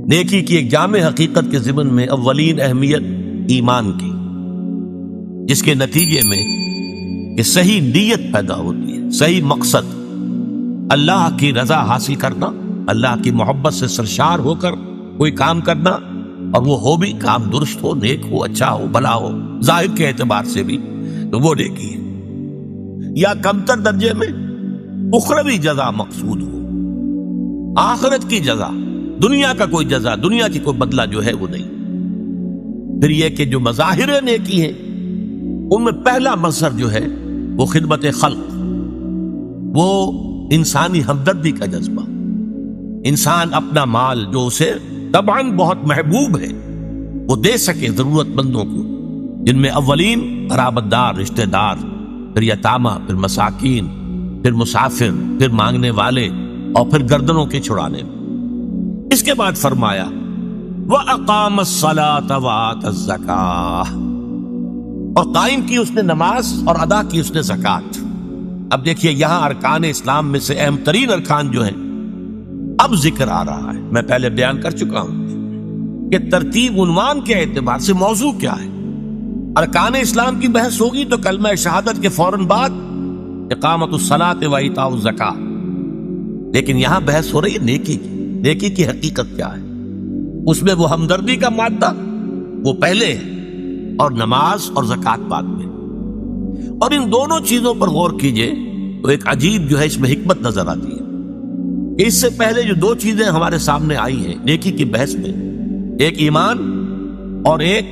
نیکی کی ایک جامع حقیقت کے ضمن میں اولین اہمیت ایمان کی، جس کے نتیجے میں کہ صحیح نیت پیدا ہوتی ہے، صحیح مقصد اللہ کی رضا حاصل کرنا، اللہ کی محبت سے سرشار ہو کر کوئی کام کرنا، اور وہ ہو بھی کام درست ہو، نیک ہو، اچھا ہو، بھلا ہو، ظاہر کے اعتبار سے بھی تو وہ نیکی ہے، یا کمتر درجے میں اخروی جزا مقصود ہو، آخرت کی جزا، دنیا کا کوئی جزا، دنیا کی کوئی بدلہ جو ہے وہ نہیں۔ پھر یہ کہ جو مظاہر نیکی ہیں ان میں پہلا مظہر جو ہے وہ خدمت خلق، وہ انسانی ہمدردی کا جذبہ، انسان اپنا مال جو اسے طبعاً بہت محبوب ہے وہ دے سکے ضرورت مندوں کو، جن میں اولین قرابت دار، رشتہ دار، پھر یتامہ، پھر مساکین، پھر مسافر، پھر مانگنے والے، اور پھر گردنوں کے چھڑانے۔ اس کے بعد فرمایا وَأَقَامَ الصَّلَاةَ وَآتَى الزَّكَاةَ، اور قائم کی اس نے نماز اور ادا کی اس نے زکوٰۃ۔ اب دیکھیے یہاں ارکان اسلام میں سے اہم ترین ارکان جو ہیں اب ذکر آ رہا ہے۔ میں پہلے بیان کر چکا ہوں کہ ترتیب عنوان کے اعتبار سے موضوع کیا ہے۔ ارکان اسلام کی بحث ہوگی تو کلمہ شہادت کے فوراً بعد اقامت الصلاۃ و ایتاء الزکاۃ، لیکن یہاں بحث ہو رہی ہے نیکی کی۔ نیکی کی حقیقت کیا ہے؟ اس میں وہ ہمدردی کا مادہ وہ پہلے ہے اور نماز اور زکوٰۃ بعد میں، اور ان دونوں چیزوں پر غور کیجئے تو ایک عجیب جو ہے اس میں حکمت نظر آتی ہے۔ اس سے پہلے جو دو چیزیں ہمارے سامنے آئی ہیں نیکی کی بحث میں، ایک ایمان اور ایک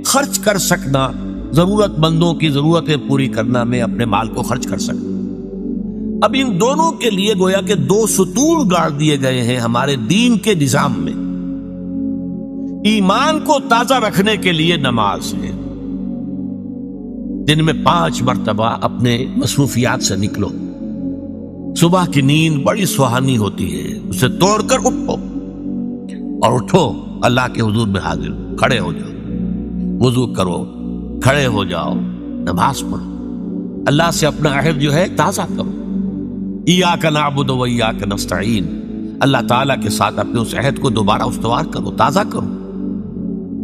خرچ کر سکنا، ضرورت مندوں کی ضرورتیں پوری کرنا میں اپنے مال کو خرچ کر سکنا۔ اب ان دونوں کے لیے گویا کہ دو ستون گاڑ دیے گئے ہیں ہمارے دین کے نظام میں۔ ایمان کو تازہ رکھنے کے لیے نماز ہے، دن میں 5 مرتبہ اپنے مصروفیات سے نکلو، صبح کی نیند بڑی سہانی ہوتی ہے، اسے توڑ کر اٹھو، اور اٹھو اللہ کے حضور میں حاضر ہو، کھڑے ہو جاؤ، وضو کرو، کھڑے ہو جاؤ، نماز پڑھو، اللہ سے اپنا عہد جو ہے تازہ کرو۔ ایاک نعبد و ایاک نستعین، اللہ تعالیٰ کے ساتھ اپنے اس عہد کو دوبارہ استوار کرو، تازہ کرو۔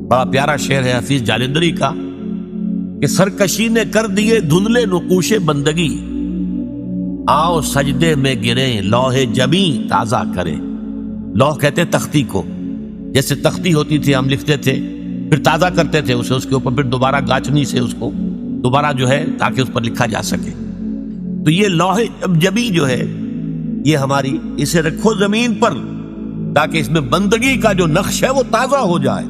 بڑا پیارا شعر ہے حفیظ جالندری کا کہ سرکشی نے کر دیے دھندلے نقوش بندگی، آؤ سجدے میں گریں لوح جمی تازہ کریں۔ لوح کہتے تختی کو، جیسے تختی ہوتی تھی ہم لکھتے تھے، پھر تازہ کرتے تھے اسے، اس کے اوپر پھر دوبارہ گاچنی سے اس کو دوبارہ جو ہے تاکہ اس پر لکھا جا سکے۔ تو یہ لوح جمی جو ہے یہ ہماری، اسے رکھو زمین پر تاکہ اس میں بندگی کا جو نقش ہے وہ تازہ ہو جائے،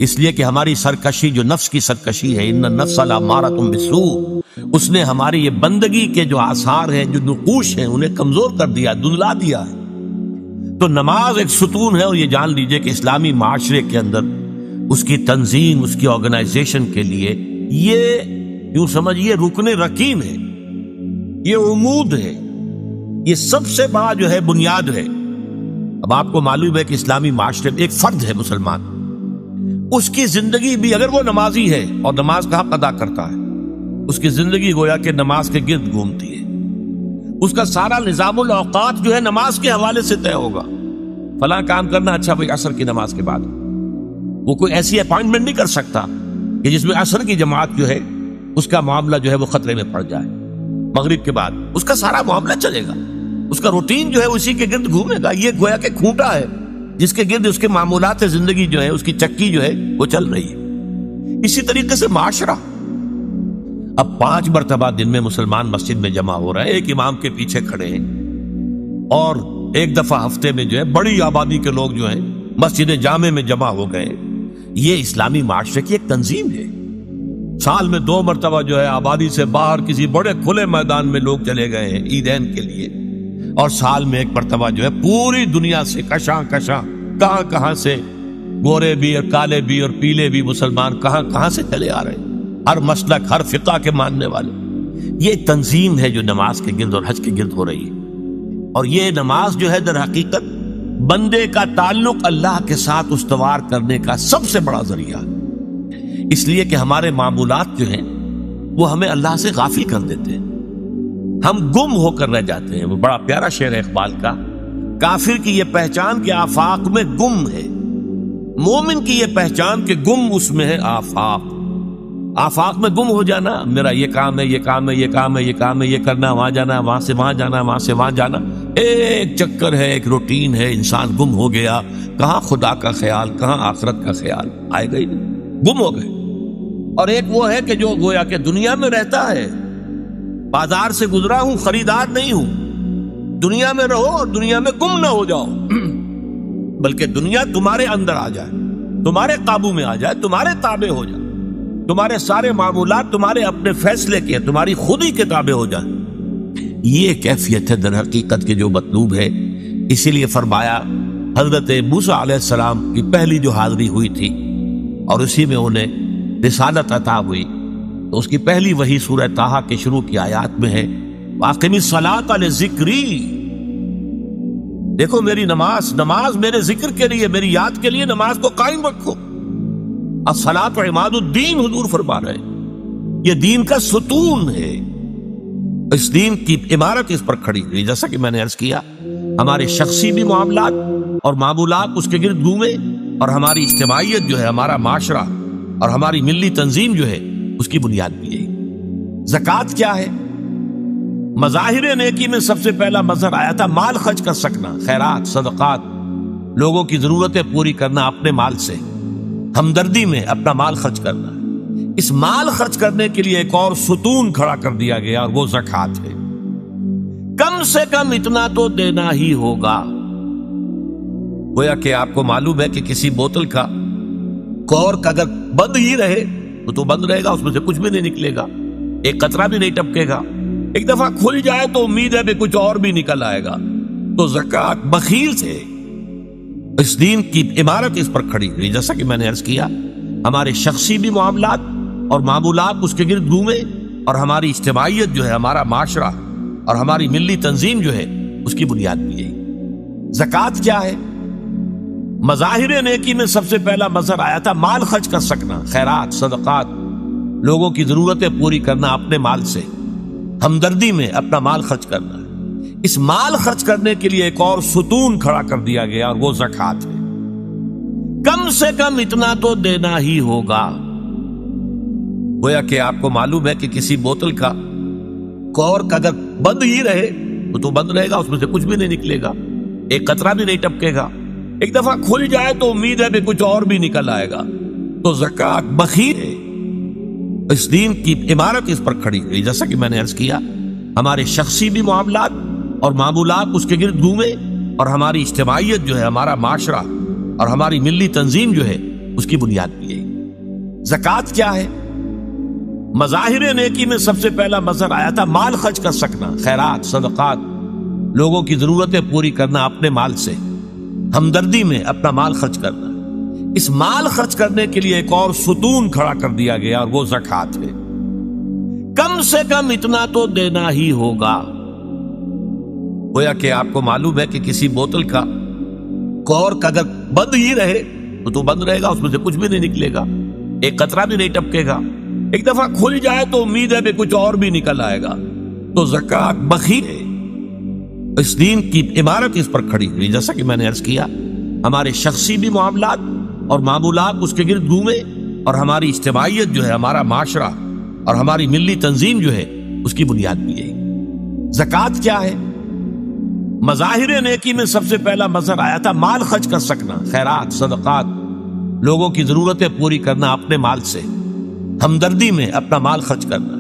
اس لیے کہ ہماری سرکشی جو نفس کی سرکشی ہے، ان النفس لامارۃ بالسوء، اس نے ہماری یہ بندگی کے جو آثار ہیں، جو نقوش ہیں، انہیں کمزور کر دیا، دھندلا دیا ہے۔ تو نماز ایک ستون ہے، اور یہ جان لیجئے کہ اسلامی معاشرے کے اندر اس کی تنظیم، اس کی آرگنائزیشن کے لیے یہ یوں سمجھیے رکن رکین ہے، یہ عمود ہے، یہ سب سے بڑا جو ہے بنیاد ہے۔ اب آپ کو معلوم ہے کہ اسلامی معاشرے میں ایک فرد ہے مسلمان، اس کی زندگی بھی اگر وہ نمازی ہے اور نماز کا حق ادا کرتا ہے، اس کی زندگی گویا کہ نماز کے گرد گھومتی ہے، اس کا سارا نظام الاوقات جو ہے نماز کے حوالے سے طے ہوگا۔ فلاں کام کرنا، اچھا بھائی عصر کی نماز کے بعد، وہ کوئی ایسی اپائنٹمنٹ نہیں کر سکتا کہ جس میں عصر کی جماعت جو ہے اس کا معاملہ جو ہے وہ خطرے میں پڑ جائے۔ مغرب کے بعد اس کا سارا معاملہ چلے گا، اس کا روٹین جو ہے اسی کے گرد گھومے گا۔ یہ گویا کہ کھوٹا ہے جس کے گرد اس کے معمولات زندگی جو ہے، اس کی چکی جو ہے وہ چل رہی ہے۔ اسی طریقے سے معاشرہ، اب 5 مرتبہ دن میں مسلمان مسجد میں جمع ہو رہے ہیں، ایک امام کے پیچھے کھڑے ہیں، اور ایک دفعہ ہفتے میں جو ہے بڑی آبادی کے لوگ جو ہیں مسجد جامع میں جمع ہو گئے۔ یہ اسلامی معاشرے کی ایک تنظیم ہے۔ سال میں 2 مرتبہ جو ہے آبادی سے باہر کسی بڑے کھلے میدان میں لوگ چلے گئے ہیں عیدین کے لیے، اور سال میں 1 مرتبہ جو ہے پوری دنیا سے کشاں کشاں کہاں کہاں سے گورے بھی اور کالے بھی اور پیلے بھی مسلمان کہاں کہاں سے چلے آ رہے ہیں، ہر مسلک، ہر فقہ کے ماننے والے۔ یہ تنظیم ہے جو نماز کے گرد اور حج کے گرد ہو رہی ہے، اور یہ نماز جو ہے در حقیقت بندے کا تعلق اللہ کے ساتھ استوار کرنے کا سب سے بڑا ذریعہ ہے، اس لیے کہ ہمارے معمولات جو ہیں وہ ہمیں اللہ سے غافل کر دیتے ہیں، ہم گم ہو کر رہ جاتے ہیں۔ وہ بڑا پیارا شعر ہے اقبال کا، کافر کی یہ پہچان کہ آفاق میں گم ہے، مومن کی یہ پہچان کہ گم اس میں ہے آفاق، آفاق میں گم ہو جانا، میرا یہ کام ہے، یہ کام ہے، یہ کام ہے، یہ کام ہے، یہ کرنا، وہاں جانا، وہاں سے وہاں جانا، وہاں سے وہاں جانا، ایک چکر ہے، ایک روٹین ہے، انسان گم ہو گیا۔ کہاں خدا کا خیال، کہاں آخرت کا خیال، آئے گا ہی نہیں، گم ہو گئے۔ اور ایک وہ ہے کہ جو گویا کہ دنیا میں رہتا ہے، بازار سے گزرا ہوں، خریدار نہیں ہوں، دنیا میں رہو اور دنیا میں گم نہ ہو جاؤ، بلکہ دنیا تمہارے اندر آ جائے، تمہارے قابو میں آ جائے، تمہارے تابع ہو جائے، تمہارے سارے معمولات تمہارے اپنے فیصلے کے، تمہاری خود ہی کے تابع ہو جائیں۔ یہ کیفیت ہے در حقیقت کے جو مطلوب ہے۔ اسی لیے فرمایا حضرت موسیٰ علیہ السلام کی پہلی جو حاضری ہوئی تھی اور اسی میں انہیں رسالت عطا ہوئی، تو اس کی پہلی وحی سورہ طٰہٰ کے شروع کی آیات میں ہے وَأَقِمِ الصَّلَاةَ لِذِكْرِي۔ دیکھو میری نماز میرے ذکر کے لیے، میری یاد کے لیے نماز کو قائم رکھو۔ الصلاۃ عماد الدین، حضور فرما رہے ہیں یہ دین کا ستون ہے، اس دین کی عمارت اس پر کھڑی ہوئی۔ جیسا کہ میں نے عرض کیا، ہمارے شخصی بھی معاملات اور معمولات اس کے گرد گھومے، اور ہماری اجتماعیت جو ہے، ہمارا معاشرہ اور ہماری ملی تنظیم جو ہے، اس کی بنیاد بھی یہی۔ زکوٰۃ کیا ہے؟ مظاہر نیکی میں سب سے پہلا مظہر آیا تھا مال خرچ کر سکنا، خیرات، صدقات، لوگوں کی ضرورتیں پوری کرنا اپنے مال سے، ہمدردی میں اپنا مال خرچ کرنا۔ اس مال خرچ کرنے کے لیے ایک اور ستون کھڑا کر دیا گیا، اور وہ زکوٰۃ ہے۔ کم سے کم اتنا تو دینا ہی ہوگا۔ گویا کہ آپ کو معلوم ہے کہ کسی بوتل کا کورک اگر بند ہی رہے تو بند رہے گا، اس میں سے کچھ بھی نہیں نکلے گا، ایک قطرہ بھی نہیں ٹپکے گا۔ ایک دفعہ کھل جائے تو امید ہے کہ کچھ اور بھی نکل آئے گا۔ تو زکوٰۃ بخیل سے اس دین کی عمارت اس پر کھڑی ہوئی۔ جیسا کہ میں نے عرض کیا، ہمارے شخصی بھی معاملات اور معمولات اس کے گرد گھومے، اور ہماری اجتماعیت جو ہے، ہمارا معاشرہ اور ہماری ملی تنظیم جو ہے، اس کی بنیاد بھی یہی۔ زکوٰۃ کیا ہے؟ مظاہر نیکی میں سب سے پہلا مظہر آیا تھا مال خرچ کر سکنا، خیرات، صدقات، لوگوں کی ضرورتیں پوری کرنا اپنے مال سے، ہمدردی میں اپنا مال خرچ کرنا۔ اس مال خرچ کرنے کے لیے ایک اور ستون کھڑا کر دیا گیا، اور وہ زکوٰۃ ہے۔ کم سے کم اتنا تو دینا ہی ہوگا۔ گویا کہ آپ کو معلوم ہے کہ کسی بوتل کا کورک اگر بند ہی رہے تو بند رہے گا، اس میں سے کچھ بھی نہیں نکلے گا، ایک قطرہ بھی نہیں ٹپکے گا۔ ایک دفعہ کھل جائے تو امید ہے کہ کچھ اور بھی نکل آئے گا۔ تو زکوٰۃ بخیل ہے، اس دین کی عمارت اس پر کھڑی ہوئی۔ جیسا کہ میں نے عرض کیا، ہمارے شخصی بھی معاملات اور معمولات اس کے گرد گھومے، اور ہماری اجتماعیت جو ہے، ہمارا معاشرہ اور ہماری ملی تنظیم جو ہے، اس کی بنیاد بھی یہی۔ زکوٰۃ کیا ہے؟ مظاہر نیکی میں سب سے پہلا مظہر آیا تھا مال خرچ کر سکنا، خیرات، صدقات، لوگوں کی ضرورتیں پوری کرنا اپنے مال سے، ہمدردی میں اپنا مال خرچ کرنا۔ اس مال خرچ کرنے کے لیے ایک اور ستون کھڑا کر دیا گیا، اور وہ زکوٰۃ ہے۔ کم سے کم اتنا تو دینا ہی ہوگا۔ گویا کہ آپ کو معلوم ہے کہ کسی بوتل کا کورک اگر بند ہی رہے تو بند رہے گا، اس میں سے کچھ بھی نہیں نکلے گا، ایک قطرہ بھی نہیں ٹپکے گا۔ ایک دفعہ کھل جائے تو امید ہے کہ کچھ اور بھی نکل آئے گا۔ تو زکوٰۃ بخیل ہے، اس دین کی عمارت اس پر کھڑی ہوئی۔ جیسا کہ میں نے عرض کیا، ہمارے شخصی بھی معاملات اور معمولات اس کے گرد گھومے، اور ہماری اجتماعیت جو ہے، ہمارا معاشرہ اور ہماری ملی تنظیم جو ہے، اس کی بنیاد بھی یہی۔ زکوٰۃ کیا ہے؟ مظاہر نیکی میں سب سے پہلا مظہر آیا تھا مال خرچ کر سکنا، خیرات، صدقات، لوگوں کی ضرورتیں پوری کرنا اپنے مال سے، ہمدردی میں اپنا مال خرچ کرنا۔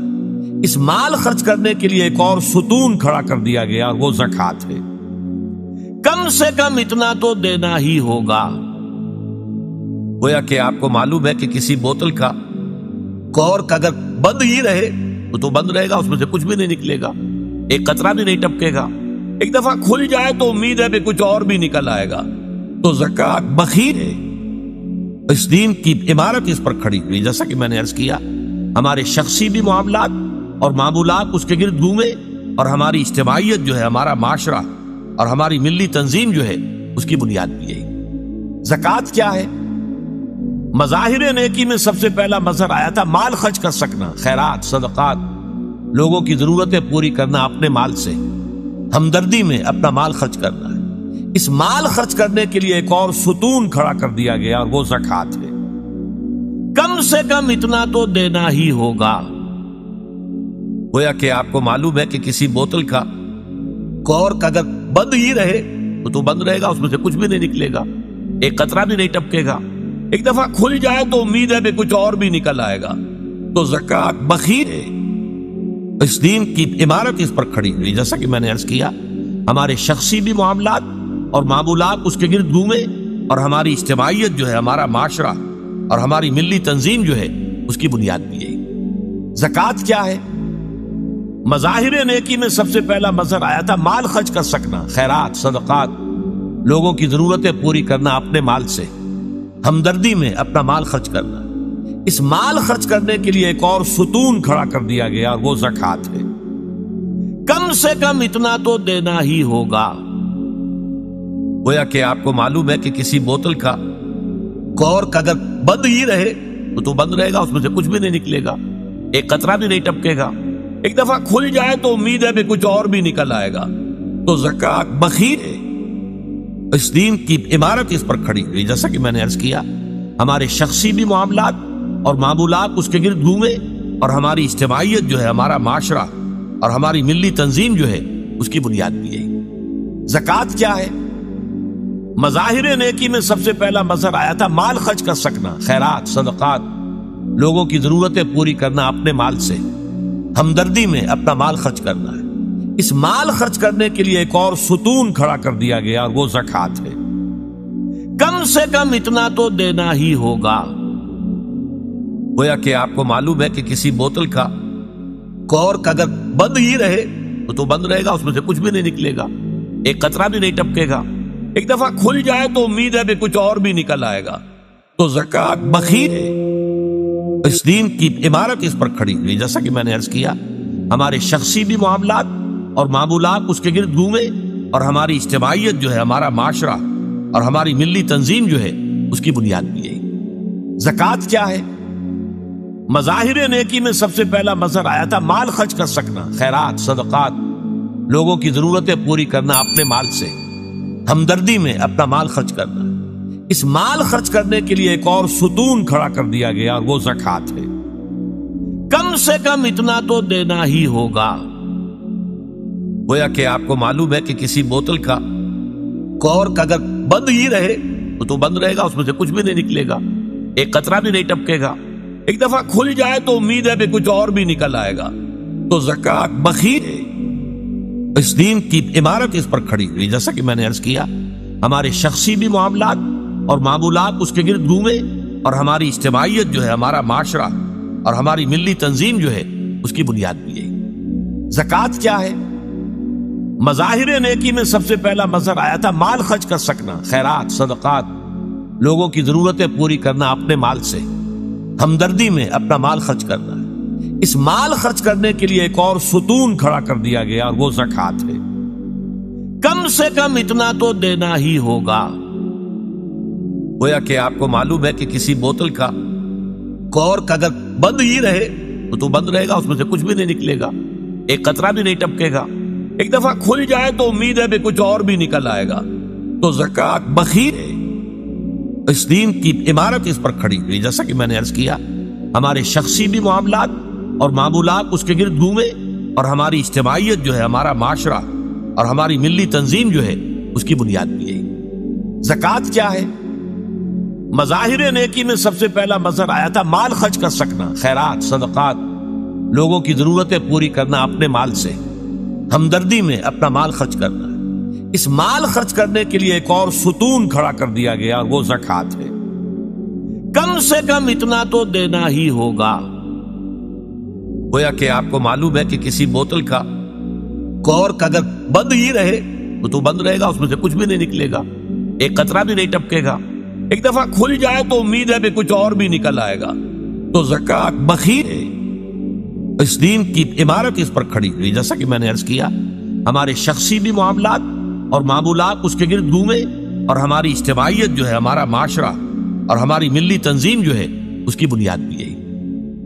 اس مال خرچ کرنے کے لیے ایک اور ستون کھڑا کر دیا گیا، اور وہ زکوٰۃ ہے۔ کم سے کم اتنا تو دینا ہی ہوگا۔ گویا کہ آپ کو معلوم ہے کہ کسی بوتل کا کورک اگر بند ہی رہے تو بند رہے گا، اس میں سے کچھ بھی نہیں نکلے گا، ایک قطرہ بھی نہیں ٹپکے گا۔ ایک دفعہ کھل جائے تو امید ہے کہ کچھ اور بھی نکل آئے گا۔ تو زکوٰۃ بخیل ہے، اس دین کی عمارت اس پر کھڑی ہوئی۔ جیسا کہ میں نے عرض کیا، ہمارے شخصی بھی معاملات اور معمولات اس کے گرد گھومے، اور ہماری اجتماعیت جو ہے، ہمارا معاشرہ اور ہماری ملی تنظیم جو ہے، اس کی بنیاد بھی یہی۔ زکوٰۃ کیا ہے؟ مظاہر نیکی میں سب سے پہلا مظہر آیا تھا مال خرچ کر سکنا، خیرات، صدقات، لوگوں کی ضرورتیں پوری کرنا اپنے مال سے، ہمدردی میں اپنا مال خرچ کرنا۔ اس مال خرچ کرنے کے لیے ایک اور ستون کھڑا کر دیا گیا اور وہ زکوٰۃ ہے۔ کم سے کم اتنا تو دینا ہی ہوگا۔ گویا کہ آپ کو معلوم ہے کہ کسی بوتل کا کورک اگر بند ہی رہے تو بند رہے گا، اس میں سے کچھ بھی نہیں نکلے گا، ایک قطرہ بھی نہیں ٹپکے گا۔ ایک دفعہ کھل جائے تو امید ہے کہ کچھ اور بھی نکل آئے گا۔ تو زکوٰۃ بخیر ہے۔ اس دین کی عمارت اس پر کھڑی ہوئی، جیسا کہ میں نے عرض کیا، ہمارے شخصی بھی معاملات اور معمولات اس کے گرد گھومے، اور ہماری اجتماعیت جو ہے، ہمارا معاشرہ اور ہماری ملی تنظیم جو ہے، اس کی بنیاد بھی یہی۔ زکوٰۃ کیا ہے؟ مظاہر نیکی میں سب سے پہلا مظہر آیا تھا مال خرچ کر سکنا، خیرات، صدقات، لوگوں کی ضرورتیں پوری کرنا اپنے مال سے، ہمدردی میں اپنا مال خرچ کرنا۔ اس مال خرچ کرنے کے لیے ایک اور ستون کھڑا کر دیا گیا اور وہ زکوٰۃ ہے۔ کم سے کم اتنا تو دینا ہی ہوگا۔ گویا کہ آپ کو معلوم ہے کہ کسی بوتل کا کورک اگر بند ہی رہے تو بند رہے گا، اس میں سے کچھ بھی نہیں نکلے گا، ایک قطرہ بھی نہیں ٹپکے گا۔ ایک دفعہ کھل جائے تو امید ہے کہ کچھ اور بھی نکل آئے گا۔ تو زکوٰۃ بخیر ہے۔ اس دین کی عمارت اس پر کھڑی ہوئی، جیسا کہ میں نے عرض کیا، ہمارے شخصی بھی معاملات اور معمولات اس کے گرد گھومے، اور ہماری اجتماعیت جو ہے، ہمارا معاشرہ اور ہماری ملی تنظیم جو ہے، اس کی بنیاد بھی یہی۔ زکوٰۃ کیا ہے؟ مظاہر نیکی میں سب سے پہلا مظہر آیا تھا مال خرچ کر سکنا، خیرات، صدقات، لوگوں کی ضرورتیں پوری کرنا اپنے مال سے، ہمدردی میں اپنا مال خرچ کرنا ہے۔ اس مال خرچ کرنے کے لیے ایک اور ستون کھڑا کر دیا گیا اور وہ زکوٰۃ ہے۔ کم سے کم اتنا تو دینا ہی ہوگا۔ گویا کہ آپ کو معلوم ہے کہ کسی بوتل کا کورک اگر بند ہی رہے تو بند رہے گا، اس میں سے کچھ بھی نہیں نکلے گا، ایک قطرہ بھی نہیں ٹپکے گا۔ ایک دفعہ کھل جائے تو امید ہے کہ کچھ اور بھی نکل آئے گا۔ تو زکوٰۃ بخیر ہے۔ اس دین کی عمارت اس پر کھڑی ہوئی، جیسا کہ میں نے عرض کیا، ہمارے شخصی بھی معاملات اور معمولات اس کے گرد گھومے، اور ہماری اجتماعیت جو ہے، ہمارا معاشرہ اور ہماری ملی تنظیم جو ہے، اس کی بنیاد بھی یہی۔ زکوٰۃ کیا ہے؟ مظاہر نیکی میں سب سے پہلا مظہر آیا تھا مال خرچ کر سکنا، خیرات، صدقات، لوگوں کی ضرورتیں پوری کرنا اپنے مال سے، ہمدردی میں اپنا مال خرچ کرنا۔ اس مال خرچ کرنے کے لیے ایک اور ستون کھڑا کر دیا گیا اور وہ زکوٰۃ ہے۔ کم سے کم اتنا تو دینا ہی ہوگا۔ گویا کہ آپ کو معلوم ہے کہ کسی بوتل کا کورک اگر بند ہی رہے تو بند رہے گا، اس میں سے کچھ بھی نہیں نکلے گا، ایک قطرہ بھی نہیں ٹپکے گا۔ ایک دفعہ کھل جائے تو امید ہے کہ کچھ اور بھی نکل آئے گا۔ تو زکوٰۃ بخیر ہے۔ اس دین کی عمارت اس پر کھڑی ہوئی، جیسا کہ میں نے عرض کیا، ہمارے شخصی بھی معاملات اور معمولات اس کے گرد گھومے، اور ہماری اجتماعیت جو ہے، ہمارا معاشرہ اور ہماری ملی تنظیم جو ہے، اس کی بنیاد بھی یہی۔ زکوٰۃ کیا ہے؟ مظاہر نیکی میں سب سے پہلا مظہر آیا تھا مال خرچ کر سکنا، خیرات، صدقات، لوگوں کی ضرورتیں پوری کرنا اپنے مال سے، ہمدردی میں اپنا مال خرچ کرنا ہے۔ اس مال خرچ کرنے کے لیے ایک اور ستون کھڑا کر دیا گیا اور وہ زکوٰۃ ہے۔ کم سے کم اتنا تو دینا ہی ہوگا۔ گویا کہ آپ کو معلوم ہے کہ کسی بوتل کا کورک اگر بند ہی رہے تو بند رہے گا، اس میں سے کچھ بھی نہیں نکلے گا، ایک قطرہ بھی نہیں ٹپکے گا۔ ایک دفعہ کھل جائے تو امید ہے کہ کچھ اور بھی نکل آئے گا۔ تو زکوٰۃ بخیر ہے۔ اس دین کی عمارت اس پر کھڑی ہوئی، جیسا کہ میں نے عرض کیا، ہمارے شخصی بھی معاملات اور معمولات اس کے گرد گھومے، اور ہماری اجتماعیت جو ہے، ہمارا معاشرہ اور ہماری ملی تنظیم جو ہے، اس کی بنیاد بھی یہی۔ زکوٰۃ کیا ہے؟ مظاہر نیکی میں سب سے پہلا مظہر آیا تھا مال خرچ کر سکنا، خیرات، صدقات، لوگوں کی ضرورتیں پوری کرنا اپنے مال سے، ہمدردی میں اپنا مال خرچ کرنا ہے۔ اس مال خرچ کرنے کے لیے ایک اور ستون کھڑا کر دیا گیا اور وہ زکوٰۃ ہے۔ کم سے کم اتنا تو دینا ہی ہوگا۔ گویا کہ آپ کو معلوم ہے کہ کسی بوتل کا کورک اگر بند ہی رہے تو بند رہے گا، اس میں سے کچھ بھی نہیں نکلے گا، ایک قطرہ بھی نہیں ٹپکے گا۔ ایک دفعہ کھل جائے تو امید ہے کہ کچھ اور بھی نکل آئے گا۔ تو زکوٰۃ بخیر ہے۔ اس دین کی عمارت اس پر کھڑی ہوئی، جیسا کہ میں نے عرض کیا، ہمارے شخصی بھی معاملات اور معمولات اس کے گرد گھومے، اور ہماری اجتماعیت جو ہے، ہمارا معاشرہ اور ہماری ملی تنظیم جو ہے، اس کی بنیاد بھی یہی۔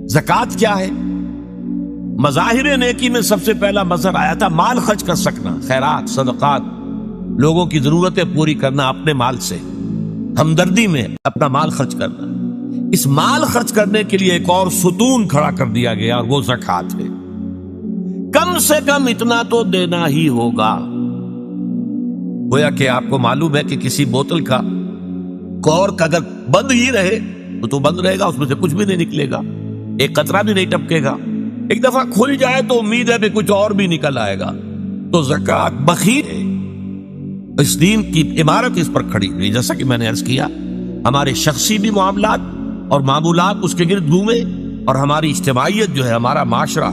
زکوٰۃ کیا ہے؟ مظاہر نیکی میں سب سے پہلا مظہر آیا تھا مال خرچ کر سکنا، خیرات، صدقات، لوگوں کی ضرورتیں پوری کرنا اپنے مال سے، ہمدردی میں اپنا مال خرچ کرنا۔ اس مال خرچ کرنے کے لیے ایک اور ستون کھڑا کر دیا گیا اور وہ زکوٰۃ ہے۔ کم سے کم اتنا تو دینا ہی ہوگا۔ گویا کہ آپ کو معلوم ہے کہ کسی بوتل کا کورک اگر بند ہی رہے تو بند رہے گا، اس میں سے کچھ بھی نہیں نکلے گا، ایک قطرہ بھی نہیں ٹپکے گا۔ ایک دفعہ کھل جائے تو امید ہے کہ کچھ اور بھی نکل آئے گا۔ تو زکوٰۃ بخیر ہے۔ اس دین کی عمارت اس پر کھڑی ہوئی، جیسا کہ میں نے عرض کیا، ہمارے شخصی بھی معاملات اور معمولات اس کے گرد گھومے، اور ہماری اجتماعیت جو ہے، ہمارا معاشرہ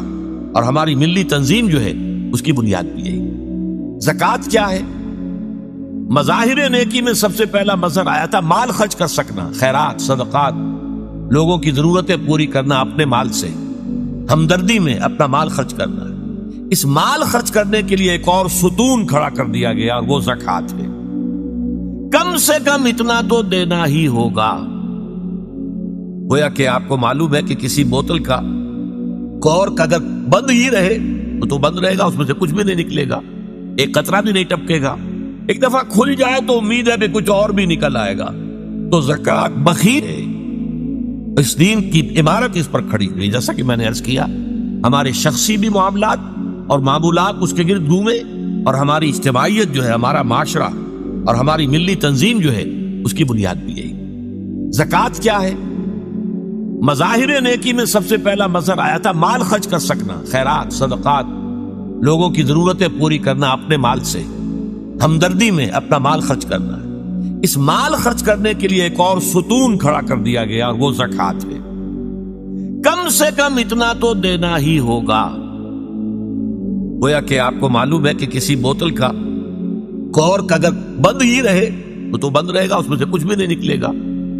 اور ہماری ملی تنظیم جو ہے، اس کی بنیاد بھی یہی۔ زکوٰۃ کیا ہے؟ مظاہر نیکی میں سب سے پہلا مظہر آیا تھا مال خرچ کر سکنا، خیرات، صدقات، لوگوں کی ضرورتیں پوری کرنا اپنے مال سے، ہمدردی میں اپنا مال خرچ کرنا۔ اس مال خرچ کرنے کے لیے ایک اور ستون کھڑا کر دیا گیا اور وہ زکوٰۃ ہے۔ کم سے کم اتنا تو دینا ہی ہوگا۔ گویا کہ آپ کو معلوم ہے کہ کسی بوتل کا کورک اگر بند ہی رہے تو بند رہے گا، اس میں سے کچھ بھی نہیں نکلے گا، ایک قطرہ بھی نہیں ٹپکے گا۔ ایک دفعہ کھل جائے تو امید ہے کہ کچھ اور بھی نکل آئے گا۔ تو زکوٰۃ بخیر ہے۔ اس دین کی عمارت اس پر کھڑی ہوئی، جیسا کہ میں نے عرض کیا، ہمارے شخصی بھی معاملات اور معمولات اس کے گرد گھومے، اور ہماری اجتماعیت جو ہے، ہمارا معاشرہ اور ہماری ملی تنظیم جو ہے، اس کی بنیاد بھی یہی۔ زکوٰۃ کیا ہے؟ مظاہر نیکی میں سب سے پہلا مظہر آیا تھا مال خرچ کر سکنا، خیرات، صدقات، لوگوں کی ضرورتیں پوری کرنا اپنے مال سے، ہمدردی میں اپنا مال خرچ کرنا۔ اس مال خرچ کرنے کے لیے ایک اور ستون کھڑا کر دیا گیا اور وہ زکوٰۃ ہے۔ کم سے کم اتنا تو دینا ہی ہوگا۔ گویا کہ آپ کو معلوم ہے کہ کسی بوتل کا کورک اگر بند ہی رہے تو بند رہے گا، اس میں سے کچھ بھی نہیں نکلے گا،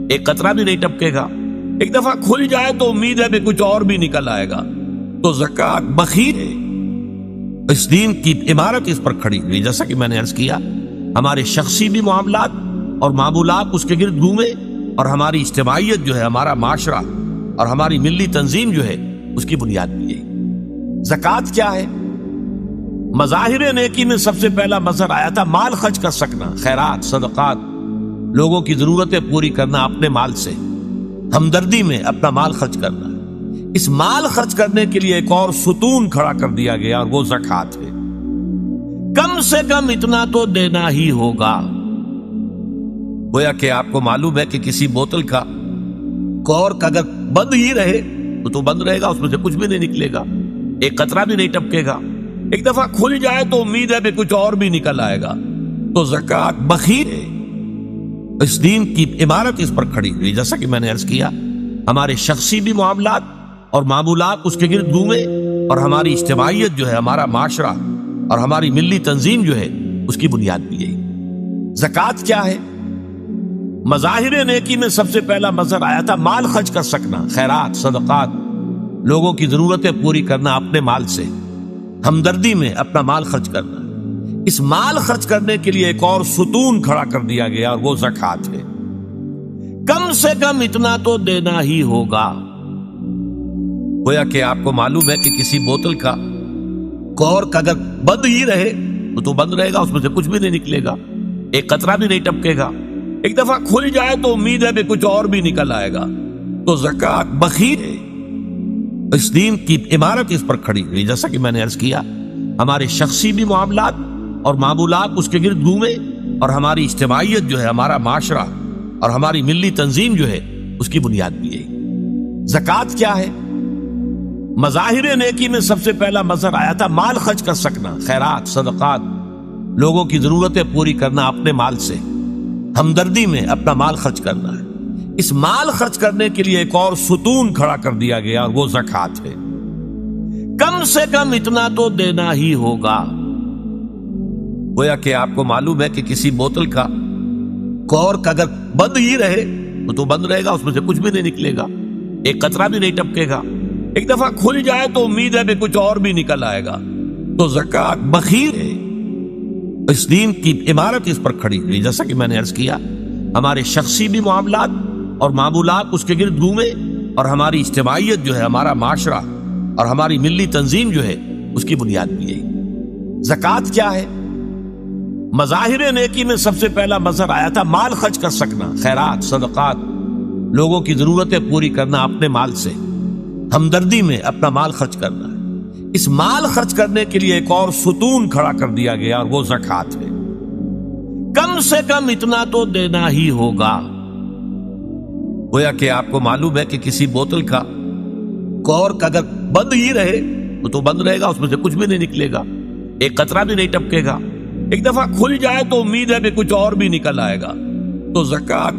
ایک قطرہ بھی نہیں ٹپکے گا۔ ایک دفعہ کھل جائے تو امید ہے کہ کچھ اور بھی نکل آئے گا۔ تو زکوٰۃ بخیر ہے۔ اس دین کی عمارت اس پر کھڑی ہوئی، جیسا کہ میں نے عرض کیا، ہمارے شخصی بھی معاملات اور معمولات اس کے گرد گھومے، اور ہماری اجتماعیت جو ہے، ہمارا معاشرہ اور ہماری ملی تنظیم جو ہے، اس کی بنیاد بھی یہی۔ زکوٰۃ کیا ہے؟ مظاہر نیکی میں سب سے پہلا مظہر آیا تھا مال خرچ کر سکنا، خیرات، صدقات، لوگوں کی ضرورتیں پوری کرنا اپنے مال سے، ہمدردی میں اپنا مال خرچ کرنا۔ اس مال خرچ کرنے کے لیے ایک اور ستون کھڑا کر دیا گیا اور وہ زکوٰۃ ہے۔ کم سے کم اتنا تو دینا ہی ہوگا۔ گویا کہ آپ کو معلوم ہے کہ کسی بوتل کا کورک اگر بند ہی رہے تو بند رہے گا، اس میں سے کچھ بھی نہیں نکلے گا، ایک قطرہ بھی نہیں ٹپکے گا۔ ایک دفعہ کھل جائے تو امید ہے کہ کچھ اور بھی نکل آئے گا۔ تو زکوٰۃ بخیر ہے۔ اس دین کی عمارت اس پر کھڑی ہوئی، جیسا کہ میں نے عرض کیا، ہمارے شخصی بھی معاملات اور معمولات اس کے گرد گھومے، اور ہماری اجتماعیت جو ہے، ہمارا معاشرہ اور ہماری ملی تنظیم جو ہے، اس کی بنیاد بھی یہی۔ زکوٰۃ کیا ہے؟ مظاہر نیکی میں سب سے پہلا مظہر آیا تھا مال خرچ کر سکنا، خیرات، صدقات، لوگوں کی ضرورتیں پوری کرنا اپنے مال سے، ہمدردی میں اپنا مال خرچ کرنا۔ اس مال خرچ کرنے کے لیے ایک اور ستون کھڑا کر دیا گیا اور وہ زکوٰۃ ہے۔ کم سے کم اتنا تو دینا ہی ہوگا۔ گویا کہ آپ کو معلوم ہے کہ کسی بوتل کا کورک اگر بند ہی رہے تو بند رہے گا، اس میں سے کچھ بھی نہیں نکلے گا، ایک قطرہ بھی نہیں ٹپکے گا۔ ایک دفعہ کھل جائے تو امید ہے کہ کچھ اور بھی نکل آئے گا۔ تو زکوٰۃ بخیر ہے۔ اس دین کی عمارت اس پر کھڑی ہوئی، جیسا کہ میں نے عرض کیا، ہمارے شخصی بھی معاملات اور معمولات اس کے گرد گھومے، اور ہماری اجتماعیت جو ہے، ہمارا معاشرہ اور ہماری ملی تنظیم جو ہے، اس کی بنیاد بھی یہی۔ زکوٰۃ کیا ہے؟ مظاہر نیکی میں سب سے پہلا مظہر آیا تھا مال خرچ کر سکنا، خیرات، صدقات، لوگوں کی ضرورتیں پوری کرنا اپنے مال سے، ہمدردی میں اپنا مال خرچ کرنا ہے۔ اس مال خرچ کرنے کے لیے ایک اور ستون کھڑا کر دیا گیا اور وہ زکوٰۃ ہے۔ کم سے کم اتنا تو دینا ہی ہوگا۔ گویا کہ آپ کو معلوم ہے کہ کسی بوتل کا کورک اگر بند ہی رہے تو بند رہے گا، اس میں سے کچھ بھی نہیں نکلے گا، ایک قطرہ بھی نہیں ٹپکے گا۔ ایک دفعہ کھل جائے تو امید ہے کہ کچھ اور بھی نکل آئے گا۔ تو زکوٰۃ بخیر ہے۔ اس دین کی عمارت اس پر کھڑی ہوئی، جیسا کہ میں نے عرض کیا، ہمارے شخصی بھی معاملات اور معمولات اس کے گرد گھومے، اور ہماری اجتماعیت جو ہے، ہمارا معاشرہ اور ہماری ملی تنظیم جو ہے، اس کی بنیاد بھی یہی۔ زکوٰۃ کیا ہے؟ مظاہر نیکی میں سب سے پہلا مظہر آیا تھا مال خرچ کر سکنا، خیرات، صدقات، لوگوں کی ضرورتیں پوری کرنا اپنے مال سے، ہمدردی میں اپنا مال خرچ کرنا ہے۔ اس مال خرچ کرنے کے لیے ایک اور ستون کھڑا کر دیا گیا اور وہ زکوٰۃ ہے۔ کم سے کم اتنا تو دینا ہی ہوگا۔ گویا کہ آپ کو معلوم ہے کہ کسی بوتل کا کورک اگر بند ہی رہے تو بند رہے گا، اس میں سے کچھ بھی نہیں نکلے گا، ایک قطرہ بھی نہیں ٹپکے گا۔ ایک دفعہ کھل جائے تو امید ہے کہ کچھ اور بھی نکل آئے گا۔ تو زکوٰۃ